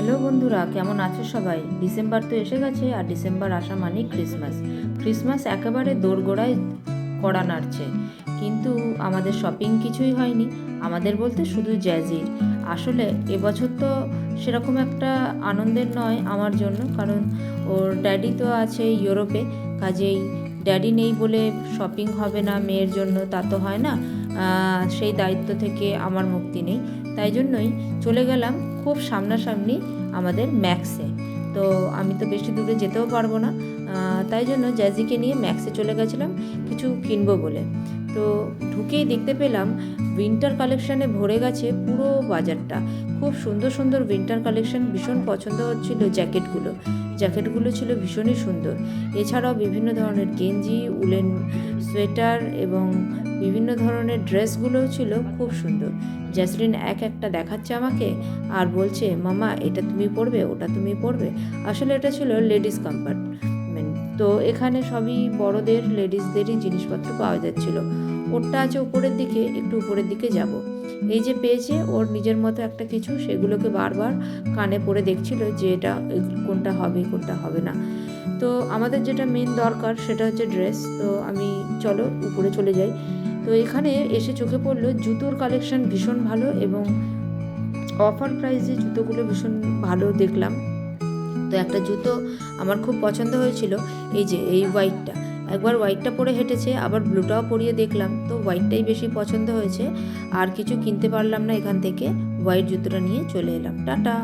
Hello বন্ধুরা, কেমন আছো সবাই? ডিসেম্বর তো এসে গেছে, আর ডিসেম্বর আসা মানেই ক্রিসমাস একেবারে দোরগোড়ায় কড়া নাড়ছে। কিন্তু আমাদের শপিং কিছুই হয়নি, আমাদের বলতে শুধু জ্যাজির। আসলে এবছর তো সেরকম একটা আনন্দের নয় আমার জন্য, কারণ ওর ড্যাডি তো আছে ইউরোপে, কাজেই ড্যাডি নেই বলে শপিং হবে না মেয়ের জন্য, তা তো হয় না। সেই দায়িত্ব থেকে আমার মুক্তি নেই, তাই জন্যই চলে গেলাম খুব সামনাসামনি আমাদের ম্যাক্সে। তো আমি তো বেশি দূরে যেতেও পারবো না, তাই জন্য জ্যাজিকে নিয়ে ম্যাক্সে চলে গেছিলাম কিছু কিনবো বলে। তো ঢুকেই দেখতে পেলাম উইন্টার কালেকশানে ভরে গেছে পুরো বাজারটা। খুব সুন্দর সুন্দর উইন্টার কালেকশান, ভীষণ পছন্দ হচ্ছিল জ্যাকেটগুলো ছিল ভীষণই সুন্দর। এছাড়াও বিভিন্ন ধরনের গেঞ্জি, উলেন সোয়েটার এবং বিভিন্ন ধরনের ড্রেসগুলোও ছিল খুব সুন্দর। জ্যাসলিন এক একটা দেখাচ্ছে আমাকে আর বলছে, মামা এটা তুমি পরবে, ওটা তুমি পরবে। আসলে এটা ছিল লেডিস কম্পার্টমেন্ট, তো এখানে সবই বড়দের লেডিসদেরই জিনিসপত্র পাওয়া যাচ্ছিল। ওরটা আছে উপরের দিকে, একটু উপরের দিকে যাব। এই যে পেয়েছে ওর নিজের মতো একটা কিছু, সেগুলোকে বারবার কানে পড়ে দেখছিল যে এটা কোনটা হবে কোনটা হবে না। তো আমাদের যেটা মেন দরকার সেটা হচ্ছে ড্রেস। তো আমি চলো উপরে চলে যাই। তো এখানে এসে চোখে পড়লো জুতোর কালেকশন ভীষণ ভালো, এবং অফার প্রাইসে জুতোগুলো ভীষণ ভালো দেখলাম। তো একটা জুতো আমার খুব পছন্দ হয়েছিল, এই যে এই হোয়াইটটা। একবার হোয়াইটটা পরে হেঁটেছে, আবার ব্লুটাও পরিয়ে দেখলাম, তো হোয়াইটটাই বেশি পছন্দ হয়েছে। আর কিছু কিনতে পারলাম না এখান থেকে, হোয়াইট জুতোটা নিয়ে চলে এলাম। টাটা।